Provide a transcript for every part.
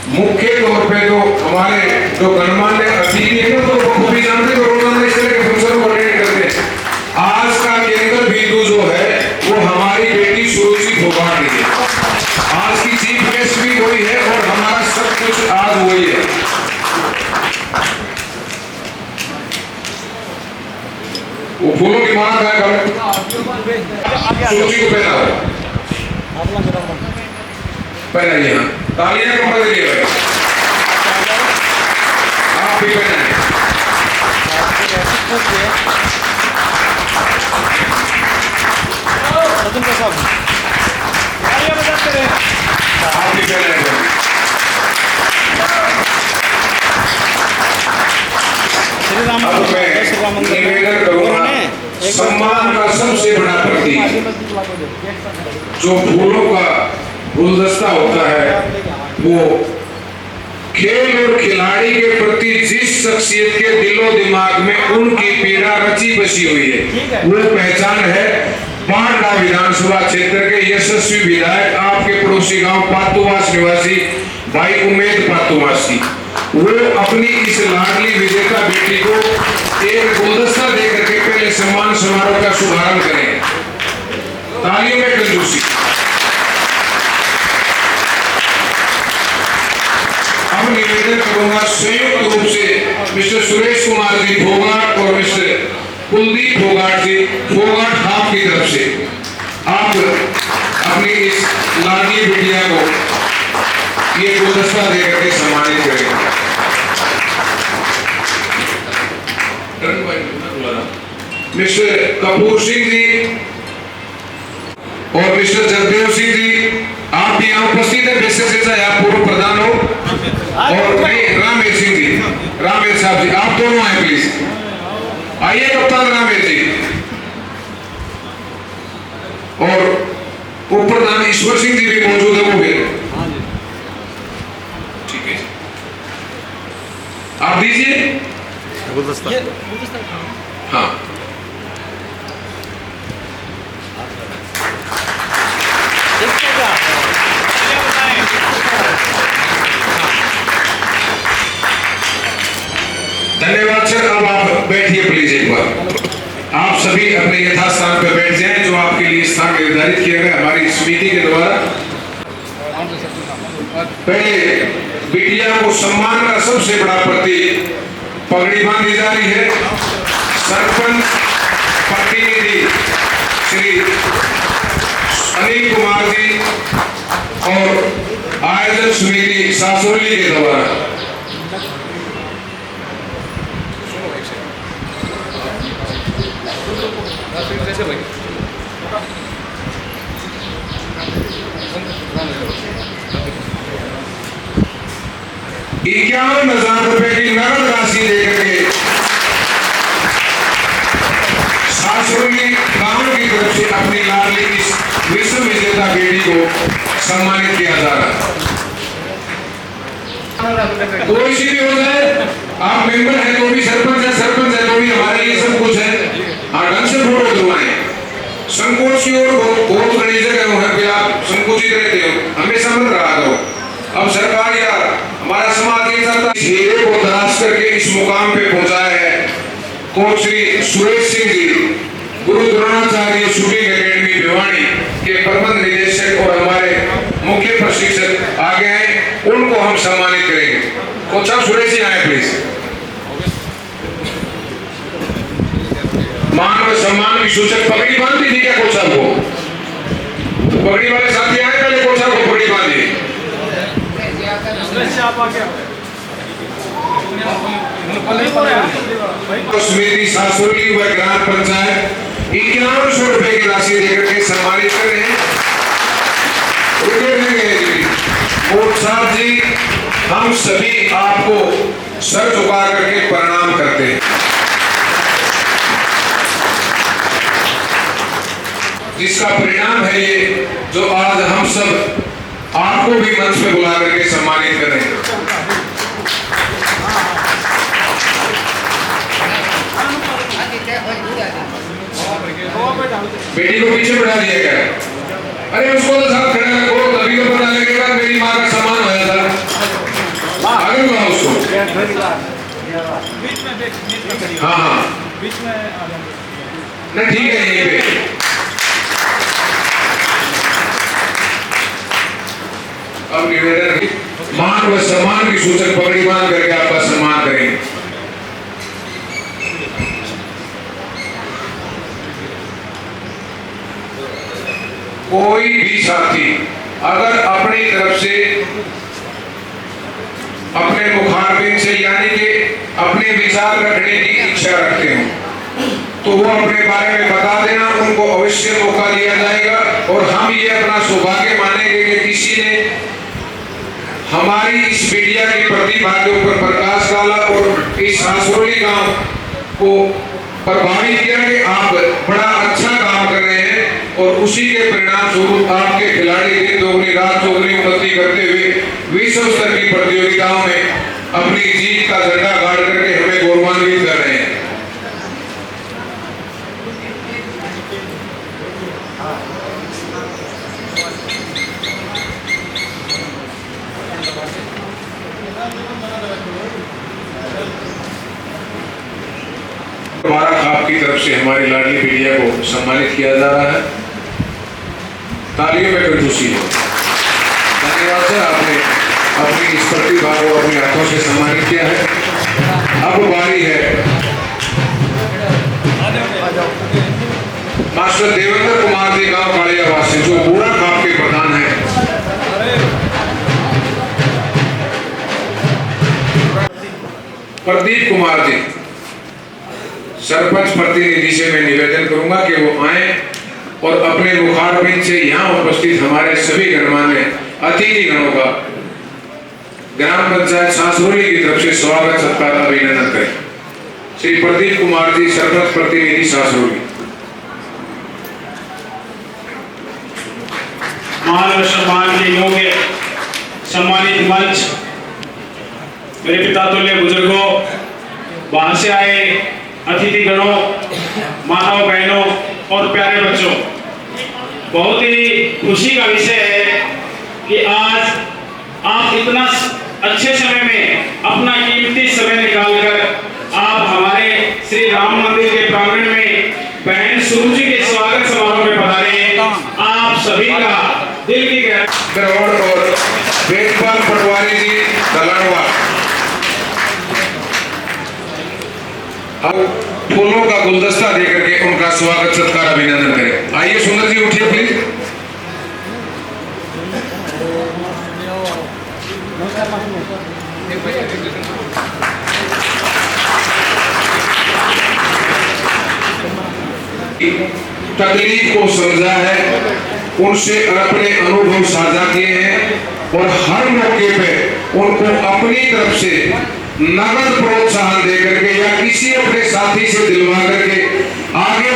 मुख्य तौर पे तो हमारे जो गणमान्य अतिथि है ना, तो बखूबी जानते हैं, रोजाना इस तरह के फंक्शन को अटेंड करते हैं। आज का केंद्र बिंदु जो है वो हमारी बेटी सुरुचि फोगाट है। आज की चीफ गेस्ट भी वही है और हमारा सब कुछ आज वही है। वो फूलों की माला क्या करें, सुरुचि को पहनाइए। हाँ, तालियां कंपल्सरी है, आप भी पहनाइए। आप भी पहनाइए। अब मैं निवेदन करूंगा, सम्मान का सबसे बड़ा प्रतीक जो फूलों का गुलदस्ता होता है, वो खेल और खिलाड़ी के प्रति जिस शख्सियत के दिलो दिमाग में उनकी पीड़ा रची बसी हुई है, वो पहचान है बांडा विधानसभा क्षेत्र के यशस्वी विधायक, आपके पड़ोसी गांव पातुवास निवासी भाई उमेद पातुवास की। वो अपनी इस लाडली विजेता बेटी को एक गुलदस्ता देकर के पहले सम्मान समारोह का शुभारंभ करें। तालियों में कंजूसी। अब निवेदन करूंगा संयुक्त रूप से मिस्टर सुरेश कुमार जी फोगाट और मिस्टर कुलदीप फोगाट जी फोगाट हाफ की तरफ से आप अपनी इस लाडली बिटिया को ये गुलदस्ता देकर के सम्मानित करेंगे। मिस्टर कपूर सिंह जी और मिस्टर जगदेव सिंह जी, आप भी यहाँ उपस्थित है। विशेष आप पूर्व प्रधान हो। और नहीं, रामेश सिंह जी, रामेश साहब जी, आप दोनों आए प्लीज। आइए कप्तान रामेश जी। और उप प्रधान ईश्वर सिंह जी भी मौजूद है, वो भी ठीक है। आप दीजिए गुलदस्ता। हाँ, धन्यवाद सर। अब आप बैठिए प्लीज, एक बार आप सभी अपने यथास्थान पर बैठ जाएं जो आपके लिए स्थान निर्धारित किया गया हमारी समिति के द्वारा। पहले बिटिया को सम्मान का सबसे बड़ा प्रतीक पगड़ी बांधी जा रही है। सरपंच प्रतिनिधि श्री अनिल कुमार जी और आयोजन समिति सासोली के द्वारा ₹51,000 की नगद राशि देकर के सासोली गांव की तरफ से अपनी लाडली इस विश्व विजेता बेटी को सम्मानित किया जा रहा है। कोई सी भी हो जाए, आप मेंबर है तो भी, सरपंच है तो भी, हमारे लिए सब कुछ है। ढंग से फोटो करवाएं। संकोच की ओर बहुत बड़ी जगह है कि आप संकोचित रहते हो, हमेशा मत रहा करो। अब सरकार या हमारा समाज एक साथ हीरे को तलाश करके इस मुकाम पे पहुंचाया है। कोच श्री सुरेश सिंह जी, गुरु द्रोणाचार्य शूटिंग एकेडमी भिवानी के प्रबंध निदेशक और हमारे मुख्य प्रशिक्षक आगे हैं, उनको हम सम्मानित करेंगे। कोच साहब सुरेश जी आए प्लीज। मान और सम्मान की सूचक पगड़ी बांधी थी क्या कोच साहब को? पगड़ी वाले साथी आए, पहले कोच साहब को पगड़ी बांधी। समिति सासोली व ग्राम पंचायत ₹5100 की राशि देकर के सम्मानित कर रहे हैं। कोच साहब जी, हम सभी आपको सर झुका करके प्रणाम करते हैं। जिसका परिणाम है ये जो आज हम सब आपको भी मंच पे बुला करके सम्मानित कर रहे हैं। बेटी को पीछे बढ़ा दिया गया। अरे उसको तो साथ खड़ा रखो, तभी तो पता लगेगा मेरी माँ का सम्मान होया था। हाँ हाँ बीच में नहीं ठीक है यहीं पे। अब निवेदन मान व सम्मान की सूचक पगड़ी बांध करके आपका सम्मान करेंगे। कोई भी साथी अगर अपनी तरफ से अपने मुखारबिन से यानी कि अपने विचार रखने की इच्छा रखते हो तो वो अपने बारे में बता देना, उनको अवश्य मौका दिया जाएगा। और हम ये अपना सौभाग्य मानेंगे कि किसी ने हमारी इस मीडिया की प्रतिभा के ऊपर प्रकाश डाला और इस सांसरोली गांव को प्रभावित किया कि आप बड़ा अच्छा काम कर रहे हैं और उसी के परिणाम स्वरूप आपके खिलाड़ी दिन दोगुनी रात चौगुनी उन्नति करते हुए विश्व स्तर की प्रतियोगिताओं में अपनी जीत का झंडा गाड़ करके हमें गौरवान्वित कर रहे हैं। हमारा खाप की तरफ से हमारी लाडली बिटिया को सम्मानित किया जा रहा है। तालियों में कंजूसी है। धन्यवाद सर, आपने अपनी इस प्रतिभा को अपने हाथों से सम्मानित किया है। अब बारी है मास्टर देवेंद्र कुमार जी गांव कालियावासी जो पूरा खाप के प्रधान है। प्रदीप कुमार जी सरपंच प्रतिनिधि से मैं निवेदन करूंगा कि वो आए और अपने मुखारबिन से यहाँ उपस्थित हमारे सभी गणमान्य अतिथि गणों का ग्राम पंचायत सांसरोली की तरफ से स्वागत सत्कार अभिनंदन करें। श्री प्रदीप कुमार जी सरपंच प्रतिनिधि सांसरोली। मान व सम्मान के योग्य सम्मानित मंच, मेरे पिता तुल्य बुजुर्गों, वहां से आए अतिथि गणों, माताओं बहनों और प्यारे बच्चों, बहुत ही खुशी का विषय है कि आज आप इतना अच्छे समय में अपना कीमती समय निकालकर आप हमारे श्री राम मंदिर के प्रांगण में बहन सुरुचि के स्वागत समारोह में पधारे हैं। आप सभी का दिल की गहराई और वेदपाल पटवारी जी दलानवा अब फूलों का गुलदस्ता देकर के उनका स्वागत सत्कार अभिनंदन करें। आइए सुंदर जी उठिए प्लीज। तकलीफ को समझा है, उनसे अपने अनुभव साझा किए हैं और हर मौके पे उनको अपनी तरफ से नगद प्रोत्साहन दे करके या किसी अपने साथी से दिलवा करके आगे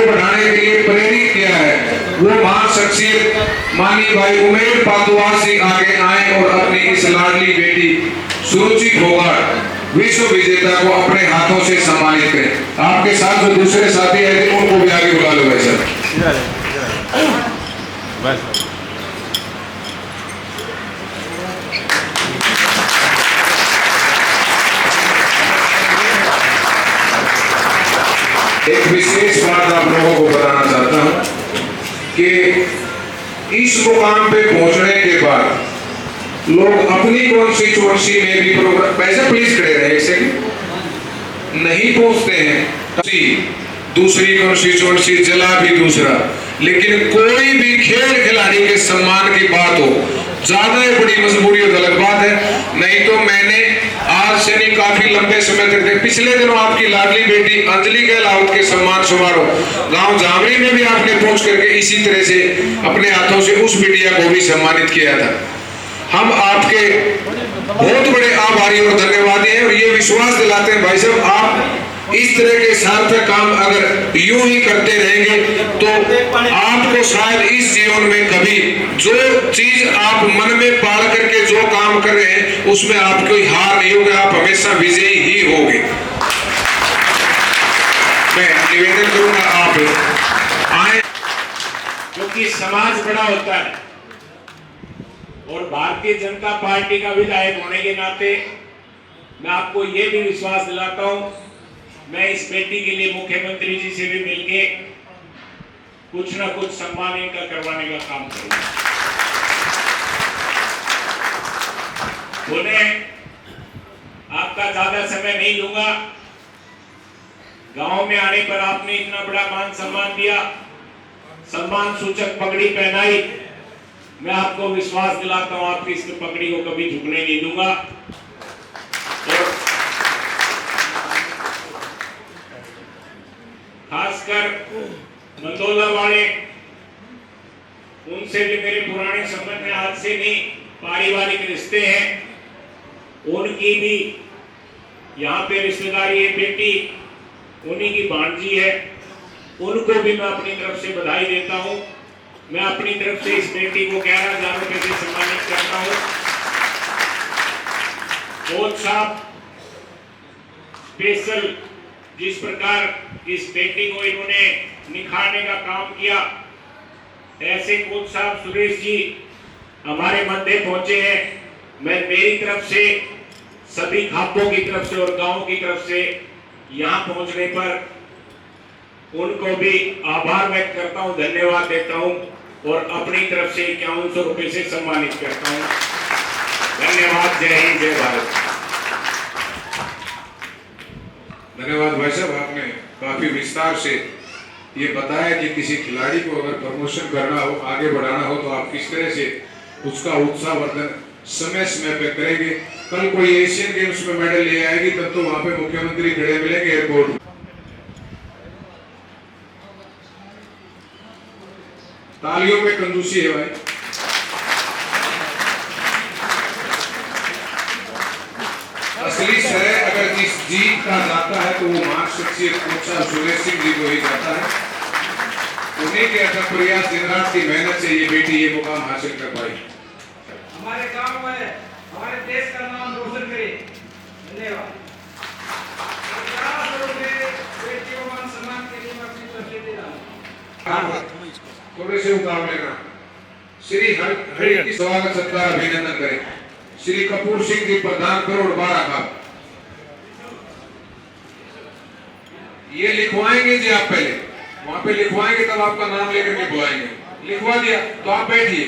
बढ़ाने के लिए प्रेरित किया है। वो महान शख्सियत मानी भाई उमेर पातुआ से आगे आए और अपनी इस लाडली बेटी सुरुचि फोगाट विश्व विजेता को अपने हाथों से सम्मानित करें। आपके साथ जो दूसरे साथी आए थे उनको भी आगे बुला लो भाई साहब। एक विशेष बात आप लोगों को बताना चाहता हूं कि इस मुकाम पे पहुंचने के बाद लोग अपनी कॉन्स्टिट्यूएंसी में भी प्रोग्राम वैसे प्लीज खड़े रहे एक सेकंड नहीं पहुंचते हैं, दूसरी कॉन्स्टिट्यूएंसी जिला भी दूसरा, लेकिन कोई भी खेल खिलाड़ी के सम्मान की बात हो ज्यादा बड़ी मजबूरी और गलत बात है। नहीं तो मैंने आज से नहीं काफी लंबे समय तक पिछले दिनों आपकी लाडली बेटी अंजलि गहलोत के सम्मान समारोह गांव जामरी में भी आपने पहुंच करके इसी तरह से अपने हाथों से उस बिटिया को भी सम्मानित किया था। हम आपके बहुत बड़े आभारी और धन्यवादी हैं और ये विश्वास दिलाते हैं भाई साहब आप इस तरह के सार्थक काम अगर यूं ही करते रहेंगे तो आपको शायद इस जीवन में कभी जो चीज आप मन में पाल करके जो काम कर रहे हैं उसमें आपको हार नहीं होगा, आप हमेशा विजयी ही होंगे। मैं निवेदन करूंगा आप आए, क्योंकि समाज बड़ा होता है और भारतीय जनता पार्टी का विधायक होने के नाते मैं आपको ये भी विश्वास दिलाता हूं, मैं इस बेटी के लिए मुख्यमंत्री जी से भी मिलके कुछ ना कुछ सम्मान इनका करवाने का काम करूंगा। उन्हें आपका ज्यादा समय नहीं लूंगा। गांव में आने पर आपने इतना बड़ा मान सम्मान दिया, सम्मान सूचक पगड़ी पहनाई। मैं आपको विश्वास दिलाता हूं, आपकी इस पगड़ी को कभी झुकने नहीं दूंगा। और खासकर मंदोला वाले, उनसे भी मेरे पुराने संबंध में आज से नहीं, पारिवारिक रिश्ते हैं। उनकी भी यहाँ पे रिश्तेदारी है, बेटी उन्हीं की भांजी है, उनको भी मैं अपनी तरफ से बधाई देता हूँ। मैं अपनी तरफ से इस बेटी को 11,000 रुपए से सम्मानित करता हूँ। कोच साहब स्पेशल जिस प्रकार इस बेटी को इन्होंने निखारने का काम किया, ऐसे कोच साहब सुरेश जी हमारे मध्य पहुंचे हैं। मैं मेरी तरफ से सभी खापों की तरफ से और गांव की तरफ से यहाँ पहुंचने पर उनको भी आभार व्यक्त करता हूँ, धन्यवाद देता हूँ और अपनी तरफ से 5100 रुपए से सम्मानित करता हूँ। धन्यवाद। जय हिंद, जय भारत। धन्यवाद भाई साहब, आपने काफी विस्तार से ये बताया कि किसी खिलाड़ी को अगर प्रमोशन करना हो, आगे बढ़ाना हो, तो आप किस तरह से उसका उत्साहवर्धन समय समय पे करेंगे। कल कोई एशियन गेम्स में मेडल ले आएगी तब तो वहां पे मुख्यमंत्री खड़े मिलेंगे एयरपोर्ट। तालियों में कंजूसी है भाई। असली श्रेय अगर जिस जीत का जाता है तो वो महान शख्सियत कोच सुरेश सिंह जी को ही जाता है। उन्हीं के अथक प्रयास, दिन रात की मेहनत से ये बेटी ये मुकाम हासिल कर पाई। हमारे गांव में हमारे देश का नाम रोशन करे। धन्यवाद। बेटी को मान सम्मान के लिए मैं अपनी तरफ से दे रहा हूं। थोड़े से उतार लेना। श्री हरि की स्वागत सत्कार अभिनंदन करें। श्री कपूर सिंह जी प्रधान करोड़ 12 का ये लिखवाएंगे जी। आप पहले वहां पे लिखवाएंगे तब आपका नाम लेकर के बुलाएंगे। लिखवा दिया तो आप बैठिए,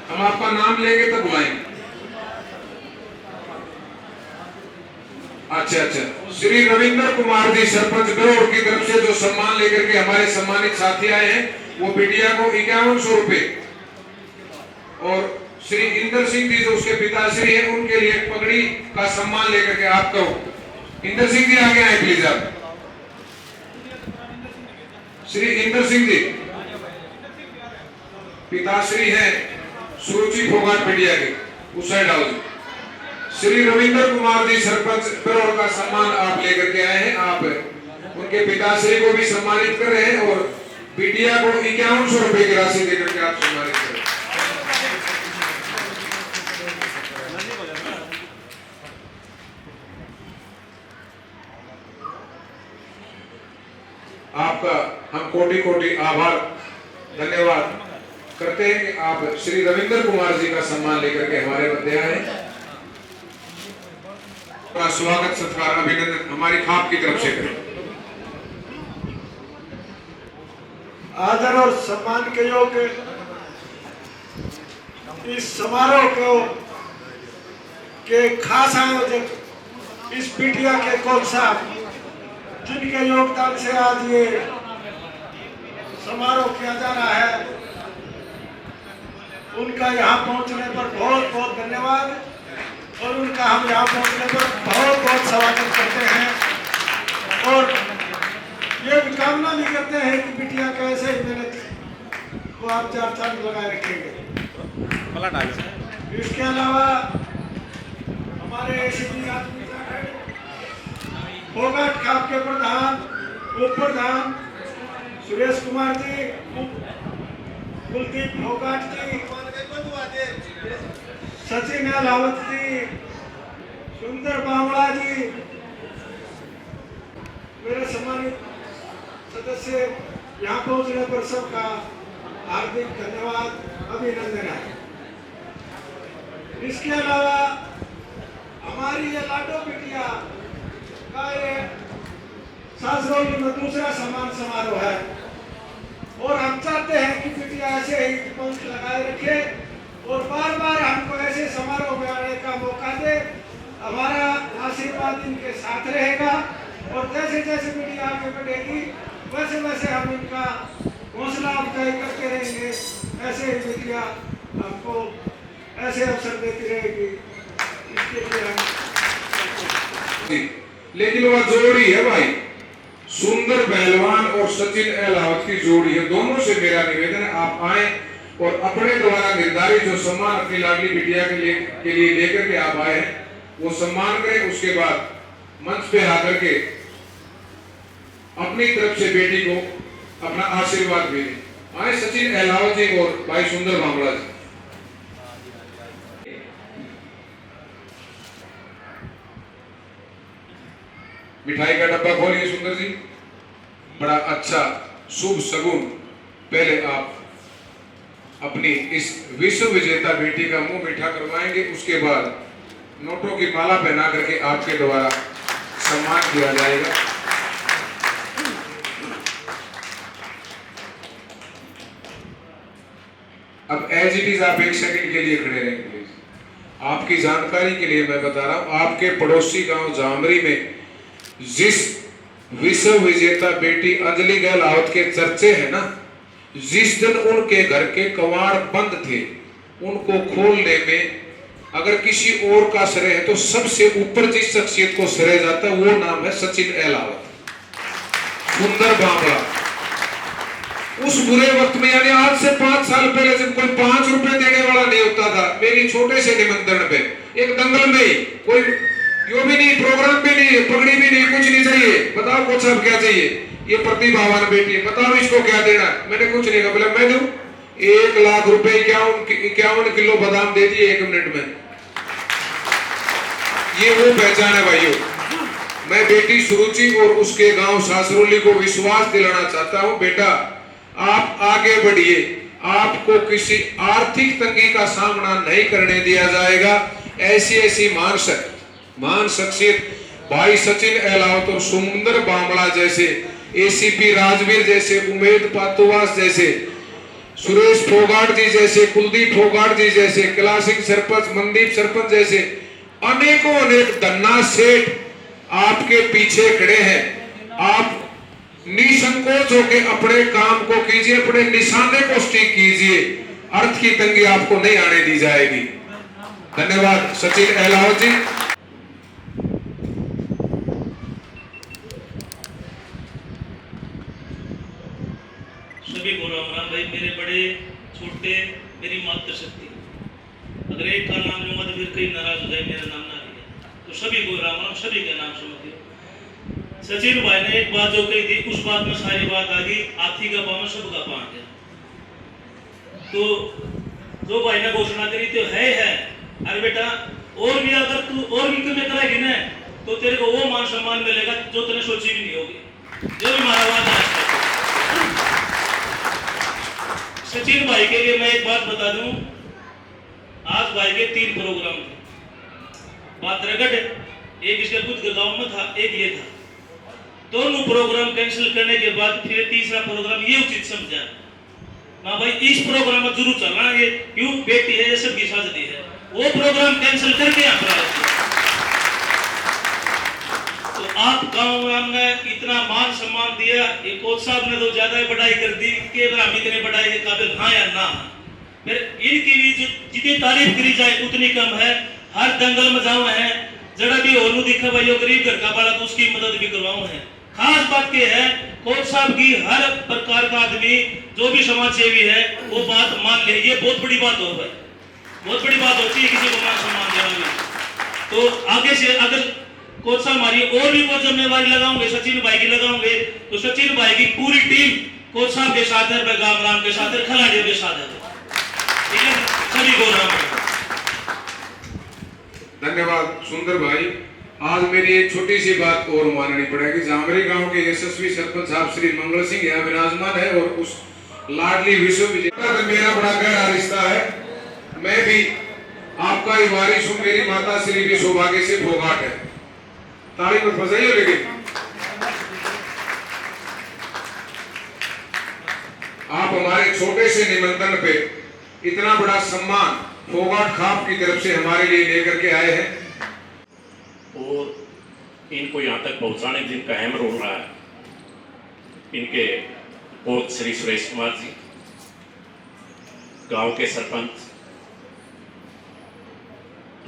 हम आपका नाम लेंगे तब बुलाएंगे। अच्छा। श्री रविंद्र कुमार जी सरपंच करोड़ की तरफ से जो सम्मान लेकर के हमारे सम्मानित साथी आए हैं, वो बिटिया को 5100 रुपए और श्री इंदर सिंह जी जो उसके पिताश्री हैं, उनके लिए पगड़ी का सम्मान लेकर के आप कहो। इंदर सिंह जी आगे आए प्लीज। आप श्री इंदर सिंह जी पिताश्री हैं सुरुचि फोगाट बिटिया के, उस साइड आओ। श्री रविंद्र कुमार जी सरपंच करोड़ का सम्मान आप लेकर के आए हैं। आप उनके पिताश्री को भी सम्मानित कर रहे हैं और बिटिया को 5100 रुपए की राशि देकर के आप सम्मानित करें। आपका हम कोटि कोटि आभार धन्यवाद करते हैं कि आप श्री रविंद्र कुमार जी का सम्मान लेकर के हमारे मध्य आए। का स्वागत सत्कार अभिनंदन हमारी खाप की तरफ से करें। आदर और सम्मान के योग्य इस समारोह को के खास आयोजक इस बिटिया के कोच साहब, जिनके योगदान से आज ये समारोह किया जा रहा है, उनका यहाँ पहुँचने पर बहुत बहुत धन्यवाद और उनका हम यहाँ पहुँचने पर बहुत बहुत स्वागत करते हैं और ये भी कामना भी करते हैं कि बिटिया का ऐसे ही मेहनत को आप 4 चांद लगाए रखेंगे। इसके अलावा हमारे ऐसे आदमी फोगाट खाप के प्रधान, उप प्रधान सुरेश कुमार जी, कुलदीप फोगाट जी, सचिन अलावत जी, सुंदर बावड़ा जी, मेरे सम्मानित सदस्य यहाँ पहुँचने पर सबका हार्दिक धन्यवाद अभिनंदन है। इसके अलावा हमारी ये लाडो बिटिया का ये सासरौली में दूसरा सम्मान समारोह है और हम चाहते हैं कि बिटिया ऐसे ही पंख लगाए रखे और बार बार हमको ऐसे समारोह में आने का मौका दे। हमारा आशीर्वाद इनके साथ रहेगा और जैसे जैसे बिटिया आगे बढ़ेगी वैसे वैसे हम इनका हौसला अफजाई करते रहेंगे। ऐसे ही बिटिया हमको ऐसे अवसर देती रहेगी, इसके लिए हम। लेकिन वह जोड़ी है भाई, सुंदर पहलवान और सचिन अहलावत की जोड़ी है। दोनों से मेरा निवेदन है आप आए और अपने द्वारा निर्धारित जो सम्मान अपनी लाडली बिटिया के लिए लेकर के आप आए हैं वो सम्मान करें। उसके बाद मंच पे आकर के अपनी तरफ से बेटी को अपना आशीर्वाद भी दें। आए सचिन अहलावत जी और भाई सुंदर बांबला जी। मिठाई का डब्बा खोलिए सुंदर जी। बड़ा अच्छा शुभ सगुन, पहले आप अपनी इस विश्व विजेता बेटी का मुंह मीठा करवाएंगे, उसके बाद नोटों की माला पहना करके आपके द्वारा सम्मान किया जाएगा। अब एज इट इज आप एक सेकंड के लिए खड़े रहेंगे प्लीज। आपकी जानकारी के लिए मैं बता रहा हूं, आपके पड़ोसी गांव जामरी में जिस विश्व विजेता बेटी अंजलि गहलावत के चर्चे हैं ना, जिस दिन उनके घर के कवाड़ बंद थे उनको खोलने में अगर किसी और का श्रेय है तो सबसे ऊपर जिस शख्सियत को श्रेय जाता है वो नाम है सचिन अहलावत, सुंदर बांबला। उस बुरे वक्त में यानी आज से 5 साल पहले जब कोई 5 रुपए देने वाला नहीं होता था, मेरी छोटे से निमंत्रण पे एक दंगल में ही कोई यो भी नहीं, प्रोग्राम भी नहीं, पगड़ी भी नहीं, कुछ नहीं चाहिए, बताओ कुछ अब क्या चाहिए, ये प्रतिभावान बेटी है, बताओ इसको क्या देना। मैंने कुछ नहीं कहा, बोला मैं दूं 1 लाख रुपए 51 किलो बादाम दे दिए 1 मिनट में। ये वो पहचान है भाइयों। मैं बेटी सुरुचि और उसके गांव सासरोली को विश्वास दिलाना चाहता हूं, बेटा आप आगे बढ़िए, आपको किसी आर्थिक तंगी का सामना नहीं करने दिया जाएगा। ऐसी ऐसी महान शख्सियत भाई सचिन अहलावत और सुंदर बांबला जैसे, एसीपी राजवीर जैसे, उमेद पातुवास जैसे, सुरेश फोगाट जी जैसे, कुलदीप फोगाट जी जैसे, क्लासिक सरपंच मनदीप सरपंच जैसे अनेकों अनेक धन्ना सेठ आपके पीछे खड़े हैं। आप निसंकोच होकर अपने काम को कीजिए, अपने निशाने को स्टिक कीजिए, अर्थ की तंगी आपको नहीं आने दी जाएगी। धन्यवाद सचिन अहलावत जी। सभी को राम राम भाई, मेरे बड़े छोटे मेरी मातृशक्ति, अगर एक का नाम लूंगा तो फिर कहीं नाराज हो जाए, मेरा नाम ना लिया, तो सभी को राम राम, सभी के नाम समझ लियो। सचिन भाई ने एक बात जो कही थी, उस बात में सारी बात आ गई, हाथी का पाँव सबका पाँव गया। तो जो भाई ने घोषणा करी तो है, अरे बेटा और भी अगर तू और भी कमी करेगी ना तो तेरे को वो मान सम्मान मिलेगा जो तेने सोची भी नहीं होगी, जो भी हमारा वादा है। सचिन भाई के लिए मैं एक बात बता दूं, आज भाई के 3 प्रोग्राम थे, बादरगढ़ एक इसके खुद के गांव में था, एक ये था। दोनों प्रोग्राम कैंसिल करने के बाद फिर तीसरा प्रोग्राम ये उचित समझा, ना भाई इस प्रोग्राम में जरूर चलना है, क्यों बेटी है, ये सबकी साजदी है, वो प्रोग्राम कैंसिल करके यहाँ पर। तो आप गांव में हमने इतना मान सम्मान दिया, एक कोच साहब ने तो ज्यादा ही बढ़ाई कर दी कि अगर हम इतने बढ़ाई के काबिल हाँ या ना, फिर इनकी भी जितनी तारीफ करी जाए उतनी कम है। हर दंगल में जाऊँ है, जरा भी होनू दिखा भाई वो गरीब घर का बाला तो उसकी मदद भी करवाऊँ है। खास बात यह है, कोच साहब की हर प्रकार का आदमी जो भी समाज सेवी है वो बात मान ले, ये बहुत बड़ी बात हो भाई, बहुत बड़ी बात होती है किसी को मान सम्मान देना भी। तो आगे से अगर कोच साहब हमारी और भी कोई जिम्मेवारी लगाओगे, सचिन भाई की लगाओगे, तो सचिन भाई की पूरी टीम कोच साहब के साथ है, गाम राम के साथ है, खिलाड़ियों के साथ है, ठीक है, सभी को राम। धन्यवाद सुंदर भाई। आज मेरी एक छोटी सी बात और माननी पड़ेगी। जामरी गांव के यशस्वी सरपंच साहब श्री मंगल सिंह यहाँ विराजमान है और उस लाडली विश्व विजेता से मेरा बड़ा गहरा रिश्ता है। मैं भी आपका ही वारिस हूं, मेरी माता श्री भी सौभाग्य से फोगाट है। ताली मत बजाइए। लेकिन आप हमारे छोटे से निमंत्रण पे इतना बड़ा सम्मान फोगाट खाप की तरफ से हमारे लिए लेकर के आए हैं और इनको यहाँ तक पहुँचाने में जिनका अहम रोल रहा है, इनके बहुत श्री सुरेश कुमार जी, गांव के सरपंच,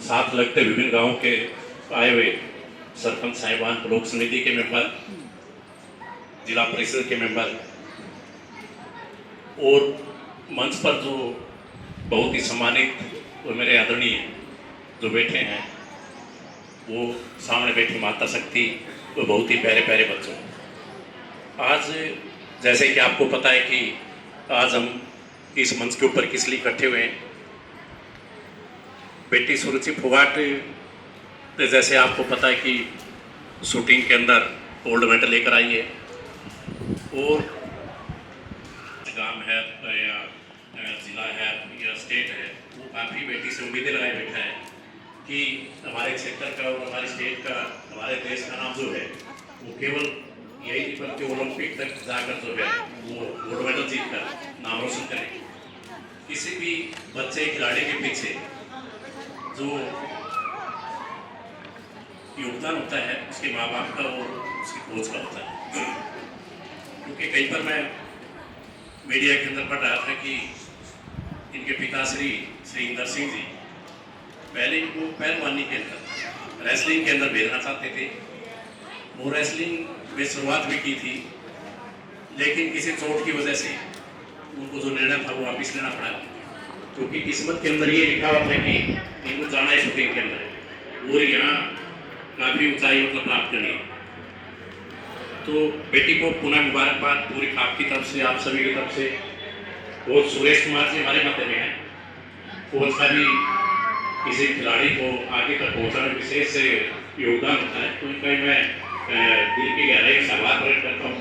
साथ लगते विभिन्न गांवों के आए हुए सरपंच साहिबान, ब्लॉक समिति के मेंबर, जिला परिषद के मेंबर और मंच पर जो बहुत ही सम्मानित और मेरे आदरणीय जो बैठे हैं, वो सामने बैठी माता शक्ति, वो बहुत ही प्यारे प्यारे बच्चों। आज जैसे कि आपको पता है कि आज हम इस मंच के ऊपर किस लिए इकट्ठे हुए हैं। बेटी सुरुचि फोगाट जैसे आपको पता है कि शूटिंग के अंदर गोल्ड मेडल लेकर आई है और गांव है या जिला है या स्टेट है, वो काफ़ी बेटी से उम्मीदें लगाए बैठा है कि हमारे क्षेत्र का और हमारे स्टेट का, हमारे देश का नाम जो है वो केवल यही नहीं बल्कि ओलंपिक तक जाकर जो है वो गोल्ड मेडल जीत कर नाम रोशन करें। किसी भी बच्चे खिलाड़ी के पीछे जो योगदान होता है उसके माँ बाप का और उसकी कोच का होता है। क्योंकि कई बार मैं मीडिया के अंदर पढ़ रहा था कि इनके पिताश्री श्री इंदर सिंह जी पहले इनको पहलवानी के अंदर, रेसलिंग के अंदर भेजना चाहते थे। वो रेसलिंग में शुरुआत भी की थी, लेकिन किसी चोट की वजह से उनको जो निर्णय था वो वापिस लेना पड़ा, क्योंकि किस्मत के अंदर ये लिखा हुआ था कि इनको जाना है शूटिंग के अंदर और यहाँ काफ़ी ऊंचाई मतलब प्राप्त करनी है। तो बेटी को पुनः मुबारकबाद पूरी खाप की तरफ से, आप सभी की तरफ से। और सुरेश कुमार जी हमारे मध्य में हैं, कोच का भी किसी खिलाड़ी को आगे तक पहुँचाने में विशेष योगदान होता है, तो इनका मैं दिल की गहराई से आभार प्रकट करता हूँ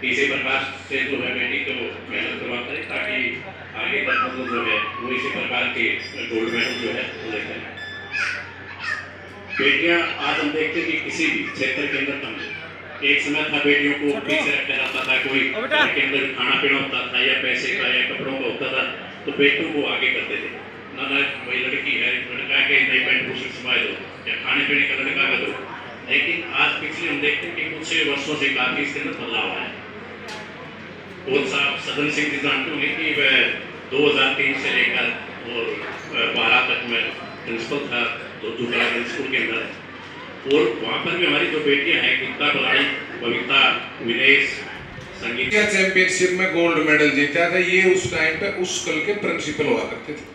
कि इसी प्रकार से जो है बेटी को मेहनत करवाता है ताकि आगे तक मतलब जो है वो इसी प्रकार के गोल्ड मेडल जो है वो लेते हैं। बेटियां आज हम देखते हैं कि किसी भी क्षेत्र के अंदर कम है। एक समय था बेटियों को पीछे रखा जाता था, कोई घर के अंदर खाना पीना होता था या पैसे का या कपड़ों का होता था तो बेटियों को आगे करते थे। ना वही लड़की है, लड़का के नई पैंट पोषण समाज हो या खाने पीने का लड़का का दो। लेकिन आज पिछले हम देखते हैं कि कुछ वर्षों से काफी इसके अंदर बदलाव आया है। और साहब सदन सिंह जी जानते होंगे कि वह 2003 से लेकर और 12 तक मैं प्रिंसिपल था तो दुबला स्कूल के अंदर, और वहाँ पर भी हमारी जो बेटियां हैं गीता बलाई, बबीता, विनेश, संगीत चैंपियनशिप में गोल्ड मेडल जीता था। ये उस टाइम पे उस स्कूल के प्रिंसिपल हुआ करते थे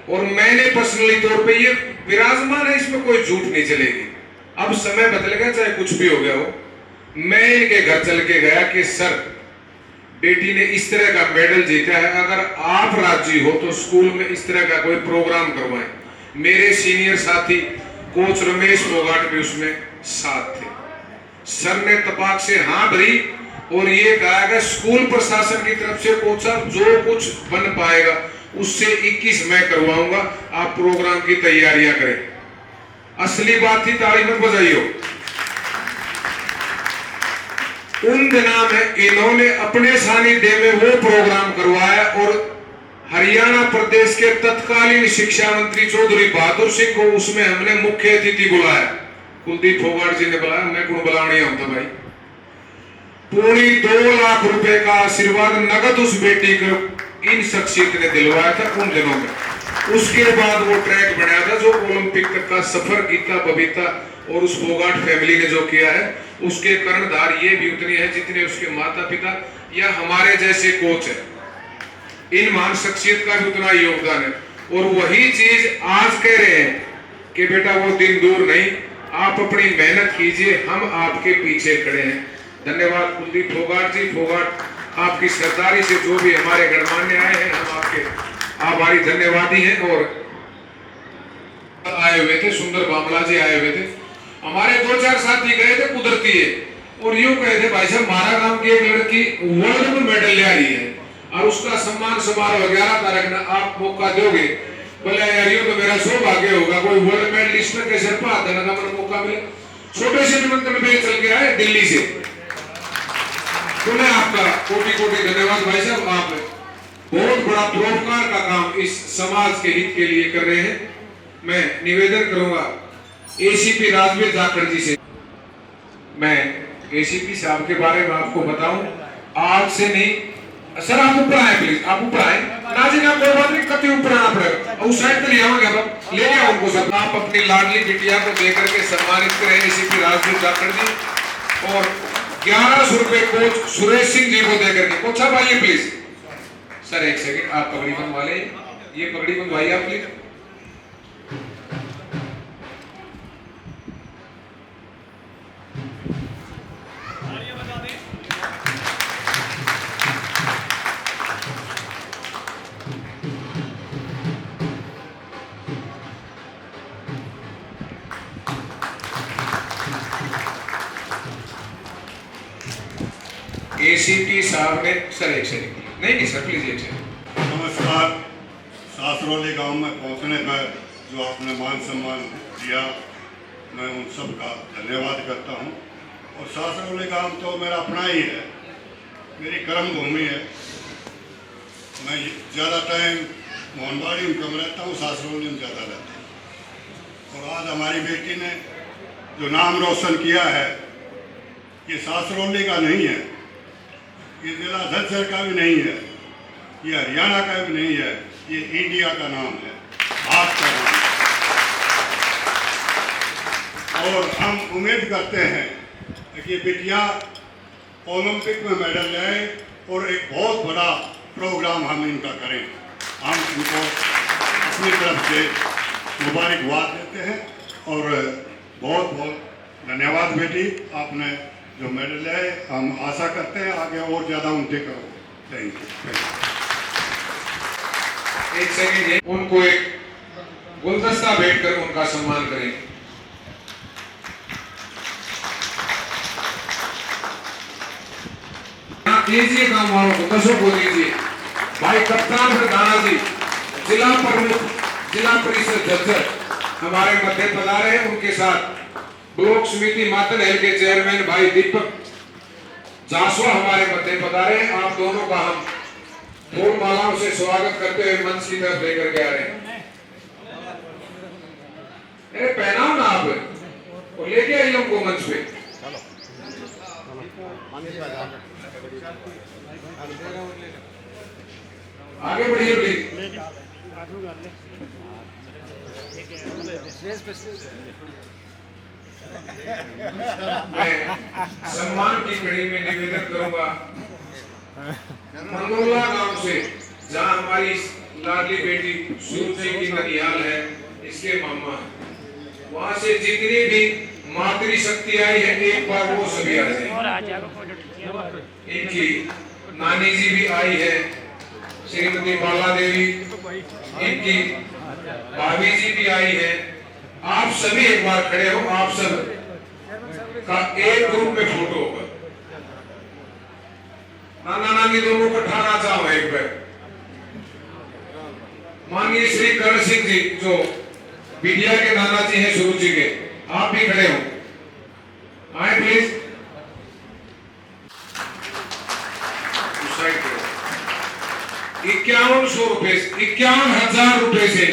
और मैंने पर्सनली तौर पे ये विराजमान है, इसमें कोई झूठ नहीं चलेगी। अब समय बदल गया, चाहे कुछ भी हो गया हो। मैं इनके घर चल के गया कि सर बेटी ने इस तरह का मेडल जीता है, अगर आप राजी हो तो स्कूल में इस तरह का कोई प्रोग्राम करवाएं। मेरे सीनियर साथी कोच रमेश फोगाट भी उसमें साथ थे। सर ने तपाक से हाँ भरी और ये कहा कि स्कूल प्रशासन की तरफ से कोच साहब जो कुछ बन पाएगा उससे 21 मैं करवाऊंगा, आप प्रोग्राम की तैयारियां करें। असली बात थी, ताली मत बजाइयो। उन दिनों में इन्होंने अपने सानिध्य में वो प्रोग्राम करवाया और हरियाणा प्रदेश के तत्कालीन शिक्षा मंत्री चौधरी बहादुर सिंह को उसमें हमने मुख्य अतिथि बुलाया। कुलदीप फोगाट जी ने बुलाया, मैं कौन बुलाने होता भाई। पूरी 2 लाख रुपए का आशीर्वाद नगद उस बेटी को इन शख्सियत ने दिलवाया था उन दिनों में। उसके बाद वो ट्रैक बनाया था जो ओलंपिक तक का सफर गीता, बबीता और उस फोगाट फैमिली ने जो किया है उसके कर्णधार ये भी उतनी है जितने उसके माता पिता या हमारे जैसे कोच है। इन महान शख्सियत का भी उतना योगदान है और वही चीज आज कह रहे हैं कि बेटा वो दिन दूर नहीं, आप अपनी मेहनत कीजिए, हम आपके पीछे खड़े हैं। धन्यवाद कुलदीप फोगाट जी। फोगाट आपकी सरदारी से जो भी हमारे गणमान्य आए हैं हम आपके आभारी धन्यवादी हैं। और आए हुए थे सुंदर बामला जी, आए हुए थे हमारे 2-4 साथी गए थे कुदरती है और यूं कहे थे भाई साहब हमारा गांव की एक लड़की वर्ल्ड में मेडल ले आ रही है और उसका सम्मान समारोह 11 तारीख में आप मौका दोगे बोले यार ये तो मेरा सौभाग्य होगा, कोई वर्ल्ड मेडलिस्ट के सर पर हाथ देने का मुझे मौका मिले। छोटे से निमंत्रण पे चल के आए दिल्ली से, तो मैं आपका कोटि कोटि धन्यवाद भाई साहब। आप बहुत बड़ा परोपकार का काम इस समाज के हित के लिए कर रहे हैं। मैं निवेदन करूंगा एसीपी राजवीर जाखड़ जी से, मैं एसीपी साहब के बारे में आपको बताऊं, आज से नहीं सर, आप ऊपर आए प्लीज, आप ऊपर आए ना जी, ना कोई बात नहीं, कति ऊपर आना पड़ेगा, उस साइड पे ले आओगे आप, ले आओ उनको सब। आप अपनी लाडली बिटिया को देकर के सम्मानित करें एसीपी राजवीर जाखड़ जी, और 1100 रुपए कोच सुरेश सिंह जी को देकर के। कोच साहब आइए प्लीज। सर एक सेकंड, आप पगड़ी बंधवा लें, ये पगड़ी बंधवाइए आप प्लीज। एसीपी साहब ने सर एक सेकंड, नहीं सर प्लीज एक सेकंड। नमस्कार। सासरौली गांव में पहुंचने पर जो आपने मान सम्मान दिया, मैं उन सब का धन्यवाद करता हूं। और सासरौली गांव तो मेरा अपना ही है, मेरी कर्म भूमि है। मैं ज़्यादा टाइम मोहनबाड़ी में कम रहता हूँ, सासरौली में ज़्यादा रहता हूँ। और आज हमारी बेटी ने जो नाम रोशन किया है, ये सासरौली का नहीं है, ये जिला झज्जर का भी नहीं है, ये हरियाणा का भी नहीं है, ये इंडिया का नाम है, भारत का नाम है। और हम उम्मीद करते हैं कि बिटिया ओलंपिक में मेडल लाए और एक बहुत बड़ा प्रोग्राम हम इनका करें। हम इनको अपनी तरफ से मुबारकबाद देते हैं और बहुत बहुत धन्यवाद बेटी, आपने जो मेडल है, हम आशा करते हैं आगे और ज्यादा उनके करो। Thank you. एक सेकंड, उनको एक गुलदस्ता भेंट कर उनका सम्मान करें। दीजिए गांव वालों को, दसों को दीजिए। भाई कप्तान प्रधाना जी, जिला प्रमुख जिला परिषद झज्जर हमारे मध्य पधारे हैं, उनके साथ ब्लॉक समिति मातनहेल के चेयरमैन भाई दीपक जासवा हमारे मध्य पधारे हैं। आप दोनों का हम फूल मालाओं से स्वागत करते हुए मंच की तरफ लेकर के आ रहे हैं। अरे पहनाओ ना आप, और लेके आइए उनको मंच पे। आगे बढ़िए प्लीज। मैं सम्मान की कड़ी में निवेदन करूंगा, मंगोला गांव से जहां हमारी लाडली बेटी सूरज की ननिहाल है, इसके मामा, वहां से जितनी भी मातृशक्ति आई है, एक बार वो सभी आ जाए। इनकी नानी जी भी आई है, श्रीमती बाला देवी, इनकी भाभी जी भी आई है। आप सभी एक बार खड़े हो, आप सब का एक ग्रुप में फोटो होगा। नाना नानी दोनों को ठाना चाहो एक बार। माननीय श्री करण सिंह जी जो विद्या के नाना जी हैं सुरु जी के, आप भी खड़े हो, आए प्लीज। 5100 रुपए, 51,000 रुपए से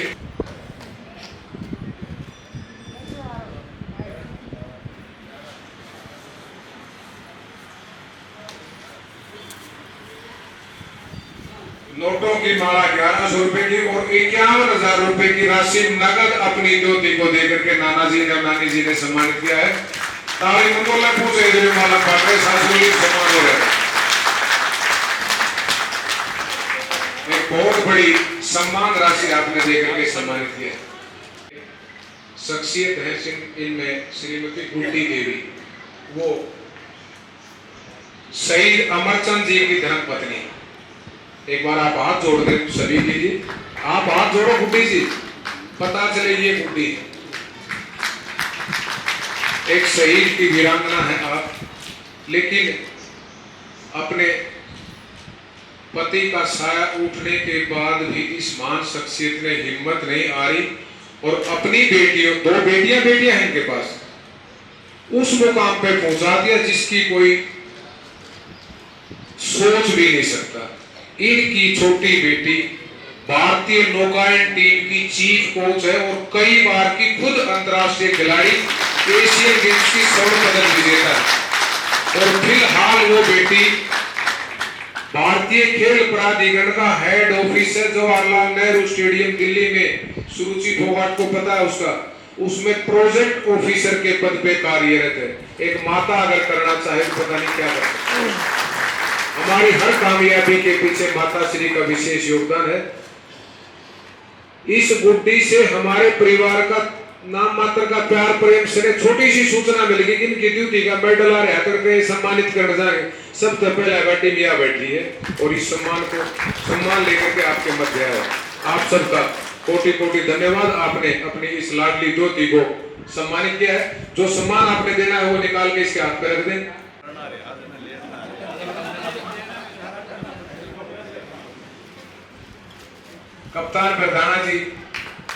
नोटों की माला 1100 रुपए की और 51,000 रुपए की राशि नगद अपनी ज्योति को देकर के नाना जी ने नानी जी ने सम्मानित किया है। ताली मंगोला पूछे इधर माला पाटे सासुली सम्मान हो रहा है। एक बहुत बड़ी सम्मान राशि आपने देकर के सम्मानित किया। शख्सियत है इनमें श्रीमती गुड्डी देवी, वो शहीद अमरचंद जी की धर्मपत्नी। एक बार आप हाथ जोड़ दें सभी के लिए, आप हाथ जोड़ो गुड्डी जी, पता चले ये गुड्डी एक शहीद की वीरांगना है आप, लेकिन अपने पति का साया उठने के बाद भी इस महान शख्सियत ने हिम्मत नहीं हारी और अपनी बेटियों, 2 बेटियां हैं इनके पास, उस मुकाम पे पहुंचा दिया जिसकी कोई सोच भी नहीं सकता। इनकी छोटी बेटी भारतीय नौकायन टीम की चीफ कोच है और कई बार की खुद अंतर्राष्ट्रीय खिलाड़ी, एशियन गेम्स की स्वर्ण पदक विजेता है और फिलहाल वो बेटी भारतीय खेल प्राधिकरण का head officer Jawaharlal Nehru stadium Delhi में, सुरुचि फोगाट को पता है उसका, उसमें प्रोजेक्ट ऑफिसर के पद पे कार्यरत है। एक माता अगर करना चाहे तो पता नहीं क्या कर सकती है। हमारी हर कामयाबी के पीछे माता श्री का विशेष योगदान है। इस गुड्डी से हमारे परिवार का नाम मात्र का प्यार प्रेम से छोटी सी सूचना मिल गई कि इनकी ड्यूटी का मेडल आ रहा करके सम्मानित करने जाएंगे। सबसे पहले गाड़ी मिया बैठी है और इस सम्मान लेकर के आपके मध्य आया। आप सबका कोटि कोटि धन्यवाद। आपने अपनी इस लाडली दोती को सम्मानित किया है। जो सम्मान आपने देना है वो निकाल के इसके हाथ पे रख दें। कप्तान प्रधाना जी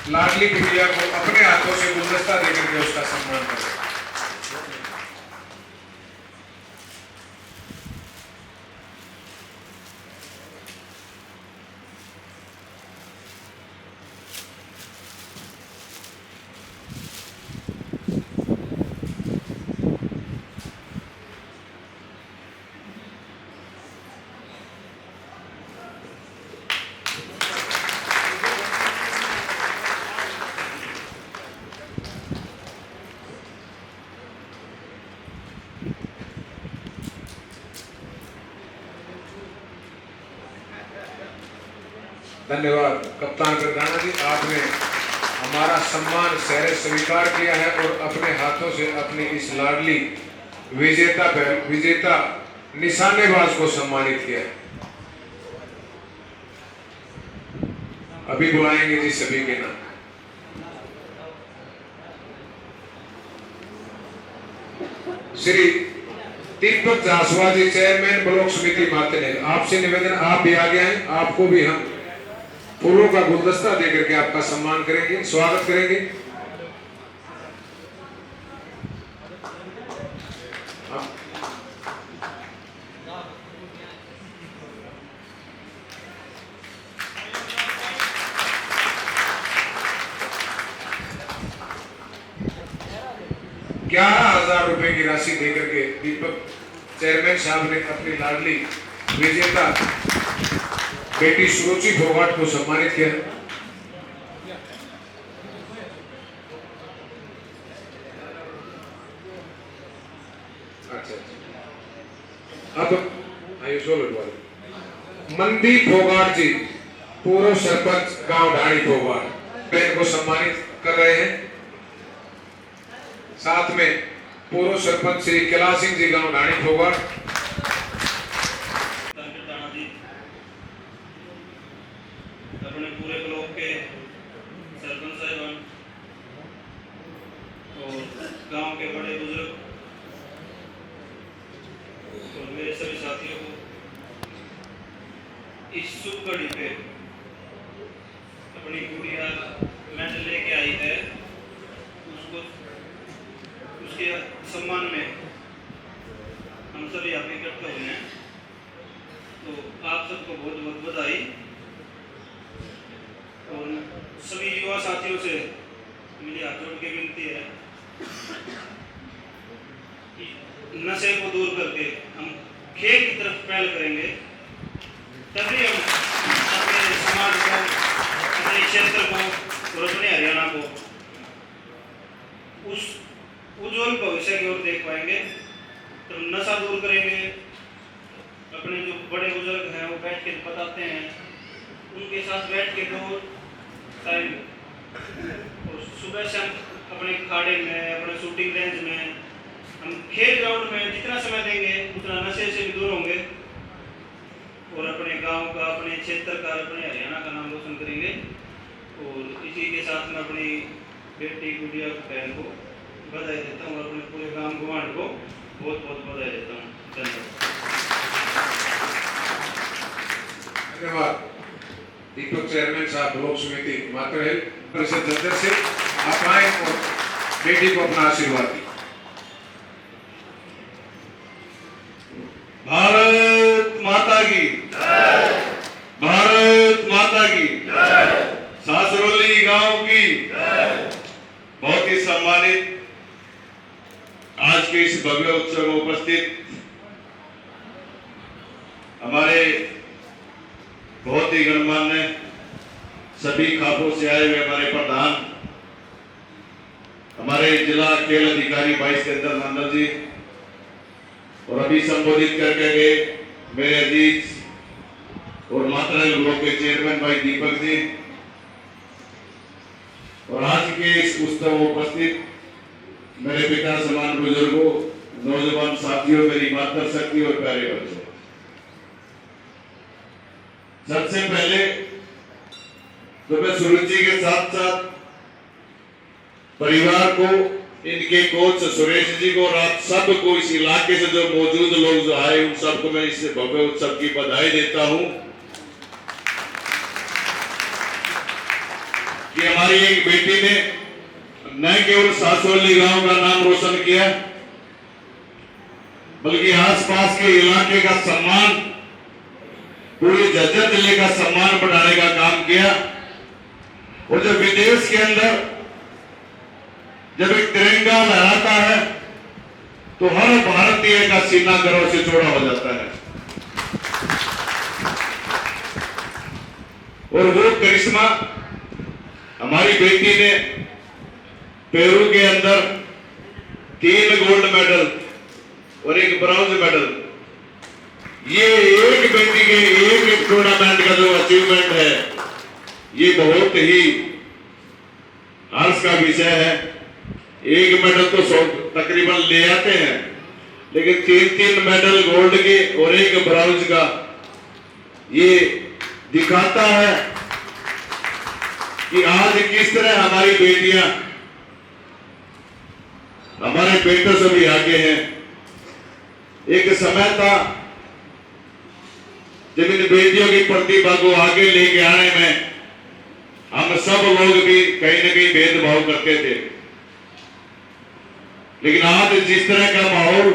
लाडली बिटिया को अपने हाथों से गुलदस्ता देकर के उसका सम्मान करें। धन्यवाद कप्तान प्रधाना जी, आपने हमारा सम्मान सहरे स्वीकार किया है और अपने हाथों से अपनी इस लाडली विजेता निशानेबाज को सम्मानित किया है। अभी बुलाएंगे जी सभी के नाम। श्री दीपक जासवाल जी, चेयरमैन ब्लॉक समिति मातेनेर, आपसे निवेदन आप भी आगे आए, आपको भी हम फूलों का गुलदस्ता देकर के आपका सम्मान करेंगे, स्वागत करेंगे। ₹11,000 की राशि देकर के दीपक चेयरमैन साहब ने अपनी लाडली विजेता बेटी सुरुचि फोगाट को सम्मानित किया। अच्छा, अब मनदीप फोगाट जी, पूर्व सरपंच गांव ढाणी फोगाट, बहन को सम्मानित कर रहे हैं। साथ में पूर्व सरपंच श्री कैलाश सिंह जी, गांव ढाणी फोगाट। अपने पूरे ब्लॉक के सरपंच साहिबान और गांव के बड़े बुजुर्ग और मेरे सभी साथियों को इस शुभ घड़ी पे अपनी गुड़िया मेडल लेके आई है, उसको उसके सम्मान में हम सभी यहाँ पे इकट्ठे हुए हैं। तो आप सबको बहुत बहुत बधाई। और सभी युवा साथियों से मेरी हाथ जोड़ के विनती है कि नशे को दूर करके हम खेल की तरफ पहल करेंगे, तभी हम अपने समाज को, अपने क्षेत्र को और अपने हरियाणा को उस उज्जवल भविष्य की ओर देख पाएंगे। तो हम नशा दूर करेंगे। अपने जो बड़े बुजुर्ग हैं वो बैठ के बताते हैं, उनके साथ बैठ के 2 टाइम और सुबह से हम अपने खाड़े में, अपने शूटिंग रेंज में, हम खेल ग्राउंड में जितना समय देंगे उतना नशे से भी दूर होंगे और अपने गांव का, अपने क्षेत्र का, अपने हरियाणा का नाम रोशन करेंगे। और इसी के साथ में अपनी बेटी गुड़िया बहन को बधाई देता हूँ और अपने पूरे गांव गुवांढ को बहुत बहुत बधाई देता हूँ। धन्यवाद। धन्यवाद दीपक चेयरमैन साहब, ब्लॉक समिति मातरहेल परिषद सदस्य, आप आए और बेटी को अपना आशीर्वाद दी। भारत माता की जय, भारत माता की जय, सासरोली गांव की जय। बहुत ही सम्मानित आज के इस भव्य उत्सव में उपस्थित हमारे बहुत ही गणमान्य सभी खापों से आए हुए हमारे प्रधान, हमारे जिला खेल अधिकारी भाई सिकंदर मंडल जी, और अभी संबोधित करके गए मेरे अजीज और मातरहेल ब्लॉक के चेयरमैन भाई दीपक जी, और आज के इस उत्सव में उपस्थित मेरे पिता समान बुजुर्गों, नौजवान साथियों, मेरी मातृशक्ति और प्यारे बच्चों, सबसे पहले तो मैं सूरज जी के साथ साथ परिवार को, इनके कोच सुरेश जी को और आप सबको, इस इलाके से जो मौजूद लोग जो आए उन सबको मैं इस भव्य उत्सव की बधाई देता हूं कि हमारी एक बेटी ने न केवल सासोली गांव का नाम रोशन किया, बल्कि आसपास के इलाके का सम्मान, पूरे झज्जर जिले का सम्मान बढ़ाने का काम किया। और जब विदेश के अंदर जब एक तिरंगा लहराता है तो हर भारतीय का सीना गर्व से चौड़ा हो जाता है। और वो करिश्मा हमारी बेटी ने पेरू के अंदर 3 गोल्ड मेडल और 1 ब्रॉन्ज मेडल, ये एक बेटी के एक टूर्नामेंट का जो अचीवमेंट है, ये बहुत ही हर्ष का विषय है। 1 मेडल तो तकरीबन ले आते हैं, लेकिन 3 मेडल गोल्ड के और 1 ब्रॉन्ज का, ये दिखाता है कि आज किस तरह हमारी बेटियां हमारे बेटों से भी आगे हैं। एक समय था जब इन बेटियों की प्रतिभा को आगे लेके आने में हम सब लोग भी कहीं न कहीं भेदभाव करते थे, लेकिन आज जिस तरह का माहौल,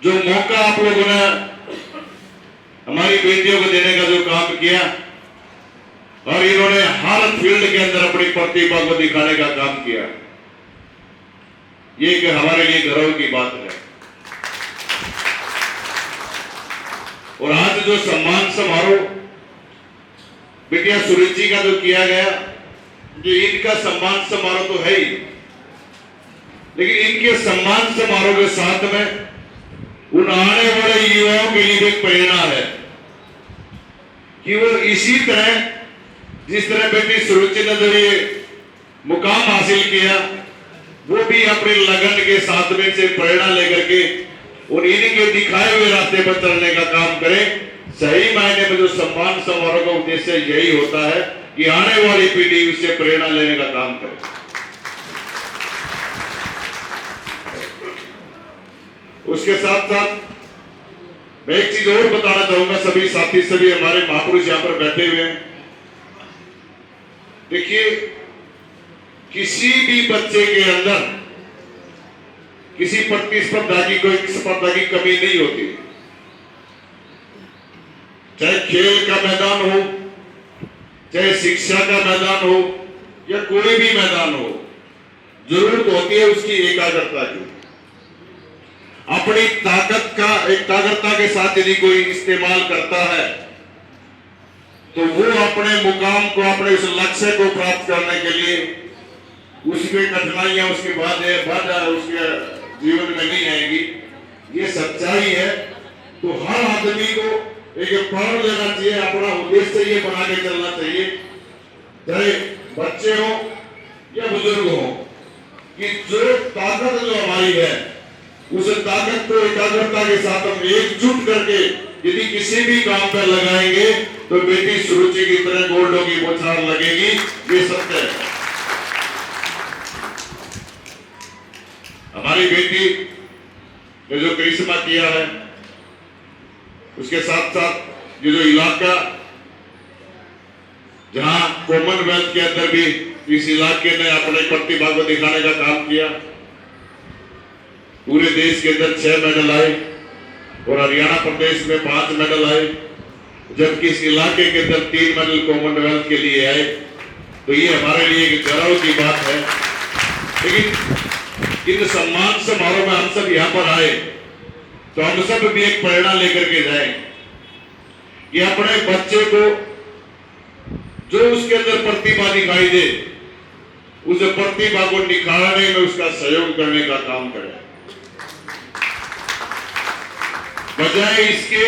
जो मौका आप लोगों ने हमारी बेटियों को देने का जो काम किया, और इन्होंने हर फील्ड के अंदर अपनी प्रतिभा को दिखाने का काम किया, ये हमारे लिए गर्व की बात है। और आज जो सम्मान समारोह बिटिया सूरज जी का जो किया गया, जो इनका सम्मान समारोह तो है ही, लेकिन इनके सम्मान समारोह के साथ में उन आने वाले युवाओं के लिए एक प्रेरणा है कि वो इसी तरह, जिस तरह बेटी सूरज जी ने जो ये मुकाम हासिल किया, वो भी अपने लगन के साथ में से प्रेरणा लेकर के और इनके दिखाए हुए रास्ते पर चलने का काम करें। सही मायने में जो सम्मान समारोह का उद्देश्य यही होता है कि आने वाली पीढ़ी उससे प्रेरणा लेने का काम करे। उसके साथ साथ मैं एक चीज और बताना चाहूंगा, सभी साथी, सभी हमारे महापुरुष यहां पर बैठे हुए हैं। देखिए, किसी भी बच्चे के अंदर किसी प्रतिस्पर्धा की, कोई स्पर्धा की कमी नहीं होती, चाहे खेल का मैदान हो, चाहे शिक्षा का मैदान हो, या कोई भी मैदान हो, जरूरत होती है उसकी एकाग्रता की। अपनी ताकत का एकाग्रता के साथ यदि कोई इस्तेमाल करता है तो वो अपने मुकाम को, अपने उस लक्ष्य को प्राप्त करने के लिए उसमें कठिनाइयां उसके बाद उसके जीवन में नहीं आएगी। ये सच्चाई है। तो हर आदमी को एक प्रण लेना चाहिए, अपना उद्देश्य ये बना के चलना चाहिए, चाहे बच्चे हो या बुजुर्ग हो, कि जो ताकत जो हमारी है उस ताकत को एकाग्रता के साथ हम एकजुट करके यदि किसी भी काम पर लगाएंगे तो बेटी सुरुचि की तरह गोल्डों की बौछार लगेगी। ये सत्य है। हमारी बेटी ने जो करिश्मा किया है, उसके साथ साथ ये जो इलाका जहां कॉमनवेल्थ के अंदर भी इस इलाके ने अपने प्रतिभा को दिखाने का काम किया, पूरे देश के अंदर 6 मेडल आए और हरियाणा प्रदेश में 5 मेडल आए, जबकि इस इलाके के अंदर 3 मेडल कॉमनवेल्थ के लिए आए। तो ये हमारे लिए एक गर्व की बात है। लेकिन इन सम्मान समारोह में हम सब यहाँ पर आए तो हम सब भी एक प्रेरणा लेकर के जाए कि अपने बच्चे को जो उसके अंदर प्रतिभा दिखाई दे, उस प्रतिभा को निखारने में उसका सहयोग करने का काम करें, बजाय इसके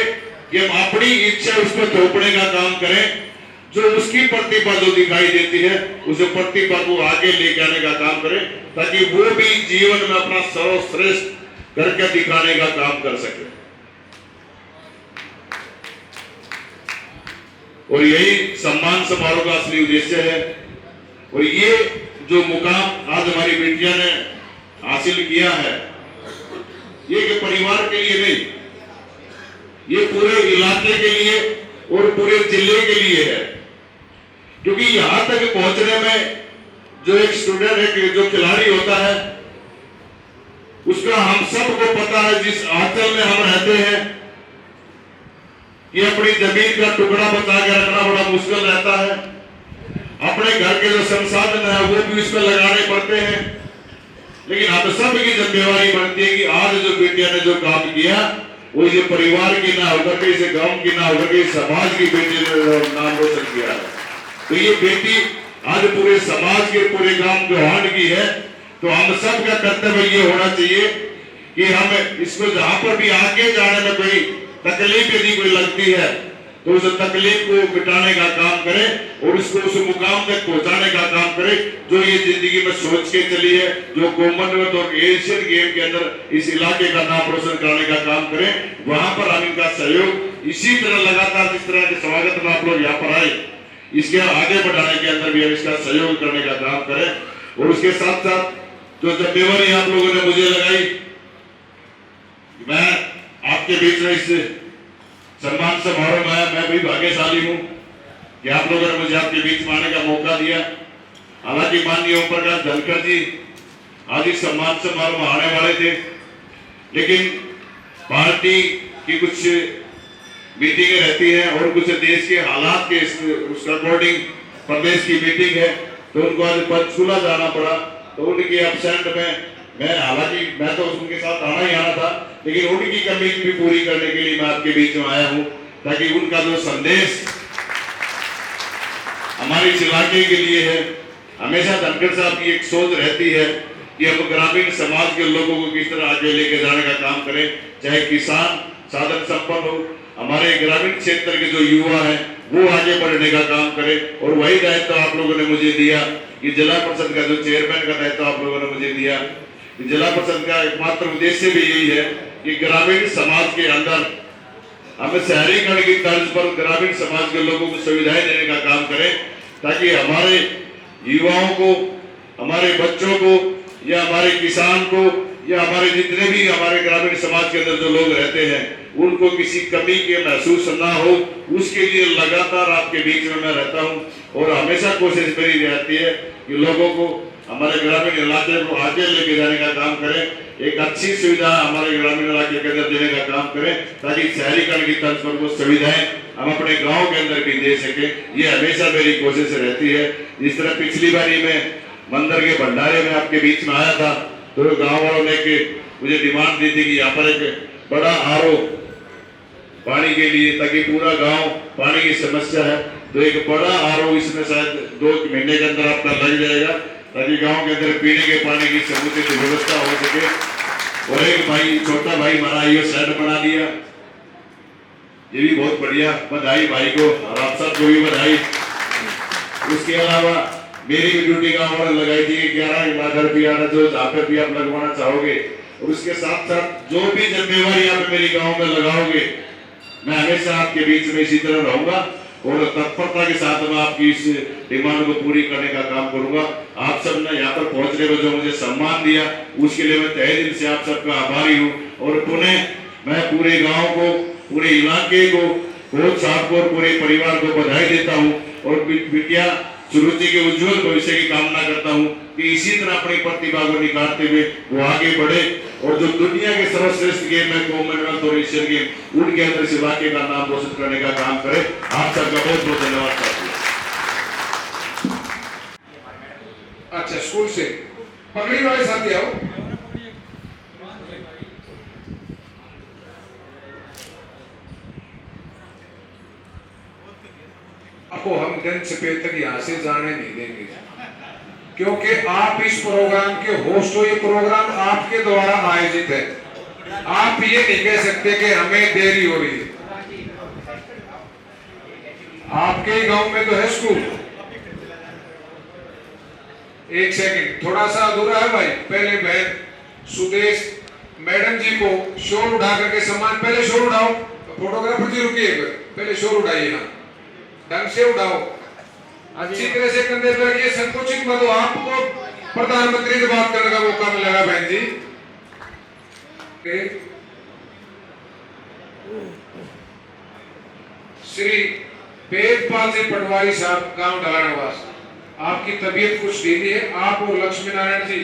कि हम अपनी इच्छा उस पर थोपने का काम करें। जो उसकी प्रतिभा जो दिखाई देती है उस प्रतिभा को आगे लेके आने का काम करें, ताकि वो भी जीवन में अपना सर्वश्रेष्ठ करके दिखाने का काम कर सके। और यही सम्मान समारोह का असली उद्देश्य है। और ये जो मुकाम आज हमारी बेटियां ने हासिल किया है, ये कि परिवार के लिए नहीं, ये पूरे इलाके के लिए और पूरे जिले के लिए है। क्योंकि यहां तक पहुंचने में जो एक स्टूडेंट है, जो खिलाड़ी होता है, उसका हम सबको पता है, जिस आंचल में हम रहते हैं, ये अपनी जमीन का टुकड़ा बचा के रखना बड़ा मुश्किल रहता है। अपने घर के जो संसाधन है वो भी उसमें लगाने पड़ते हैं। लेकिन हम सब की जिम्मेवारी बनती है कि आज जो बेटिया ने जो काम किया वो ये परिवार की ना होकर के, इसे गांव की ना होकर के, समाज की बेटी ने नाम रोशन किया है। तो ये बेटी आज पूरे समाज के, पूरे गांव गोहांड की है। तो हम सब का कर्तव्य ये होना चाहिए कि हम इसको जहां पर भी आगे जाने में कोई तकलीफ यदि कोई लगती है तो उस तकलीफ को मिटाने का काम करें और उसको उस मुकाम तक पहुंचाने का काम करें जो ये जिंदगी में सोच के चली है, जो कॉमनवेल्थ और एशियन गेम के अंदर इस इलाके का नाम रोशन कराने का काम करें। वहां पर हम इनका सहयोग इसी तरह लगातार, जिस तरह के स्वागत में आप लोग यहाँ पर आए, इसके आगे बढ़ाने के अंदर भी हम इसका सहयोग करने का काम करें। और उसके साथ साथ जो जिम्मेवारी आप लोगों ने मुझे लगाई, मैं आपके बीच में इस सम्मान समारोह में मैं भी भाग्यशाली हूं कि आप लोगों ने मुझे आपके बीच में आने का मौका दिया। हालांकि माननीय ओम प्रकाश धनखड़ जी आज इस सम्मान समारोह में आने वाले थे, लेकिन पार्टी की कुछ मीटिंगें रहती हैं और कुछ देश के हालात के उसके अकॉर्डिंग प्रदेश की मीटिंग है, तो उनको आज पंचकुला जाना पड़ा। तो उनकी एब्सेंट में हालांकि मैं तो उनके साथ आना ही आना था, लेकिन उनकी कमी भी पूरी करने के लिए मैं आपके बीच में आया हूं, ताकि उनका जो संदेश हमारे इस इलाके के लिए है। हमेशा धनखड़ साहब की एक सोच रहती है कि हम ग्रामीण समाज के लोगों को किस तरह आगे लेके जाने का काम करें, चाहे किसान साधन संपन्न हो, हमारे ग्रामीण क्षेत्र के जो युवा है वो आगे बढ़ने का काम करें। और वही दायित्व आप लोगों ने मुझे दिया कि जिला परिषद का जो चेयरमैन का दायित्व आप लोगों ने मुझे दिया। जिला परिषद का एकमात्र उद्देश्य भी यही है कि ग्रामीण समाज के अंदर हम शहरीकरण की तर्ज पर ग्रामीण समाज के लोगों को सुविधाएं देने का काम करें, ताकि हमारे युवाओं को, हमारे बच्चों को, या हमारे किसान को, या हमारे जितने भी हमारे ग्रामीण समाज के अंदर जो लोग रहते हैं उनको किसी कमी के महसूस ना हो, उसके लिए लगातार आपके बीच में मैं रहता हूं। और हमेशा कोशिश करी जाती है कि लोगों को, हमारे ग्रामीण इलाके को आगे लेके जाने का काम करें, एक अच्छी सुविधा हमारे ग्रामीण इलाके के अंदर देने का काम करें, ताकि शहरीकरण की तर्ज पर वो सुविधाएं हम अपने गांव के अंदर भी दे सके। ये हमेशा मेरी कोशिश रहती है। जिस तरह पिछली बारी मैं मंदिर के भंडारे में आपके बीच में आया था, तो गांव वालों ने मुझे डिमांड दी थी कि यहाँ पर एक बड़ा आरओ पानी के लिए, ताकि पूरा गांव पानी की समस्या है, तो एक बड़ा आरओ इसमें शायद 2 महीने के अंदर आपका लग जाएगा, ताकि गांव के अंदर पीने के पानी की समुचित व्यवस्था हो सके। और एक भाई, छोटा भाई हमारा ये शेड बना दिया, ये भी बहुत बढ़िया, बधाई भाई को और आप सबको भी बधाई। उसके अलावा मेरी भी ड्यूटी गांव वाले लगाई थी 11 लाख रुपया जो जहाँ पे भी आप लगवाना चाहोगे, और उसके साथ साथ जो भी जिम्मेवारी आप मेरी गाँव में लगाओगे, मैं हमेशा आपके बीच में इसी तरह रहूंगा और तत्परता के साथ मैं आपकी इस डिमांड को पूरी करने का काम करूंगा। आप सब ने यहाँ पर पहुंचने को जो मुझे सम्मान दिया, उसके लिए मैं तहे दिल से आप सबका आभारी हूँ। और पुनः मैं पूरे गांव को, पूरे इलाके को कोच साहब को और पूरे परिवार को बधाई देता हूँ और बिटिया सुरुचि के उज्जवल भविष्य की कामना करता हूँ कि इसी तरह अपनी प्रतिभा को निखारते हुए वो आगे बढ़े और जो दुनिया के सर्वश्रेष्ठ गेम है कॉमनवेल्थ और एशियन गेम उनके अंदर से वाकई का नाम रोशन करने का काम करे। आप सबका बहुत बहुत धन्यवाद साथियों। अच्छा स्कूल से पगड़ी वाले साथी आओ। आपको हम दिन से तक यहाँ से जाने नहीं देंगे क्योंकि आप इस प्रोग्राम के होस्ट हो। ये प्रोग्राम आपके द्वारा आयोजित है। आप ये नहीं कह सकते कि हमें देरी हो रही है। आपके ही गांव में तो है स्कूल। एक सेकंड थोड़ा सा अधूरा है भाई। पहले बहन सुदेश मैडम जी को शोर उठा करके सम्मान। पहले शोर उठाओ। फोटोग्राफर जी रुकिए पहले शोर उठाइए। ना ढंग से उठाओ अच्छी तरह से कंधे पे रखिए। संकोचित मत हो। आपको प्रधानमंत्री से बात करने का मौका मिलेगा बहन जी। श्री वेदपाल जी पटवारी साहब गांव ढलानवास आपकी तबीयत कुछ ढीली है। आप और लक्ष्मी नारायण जी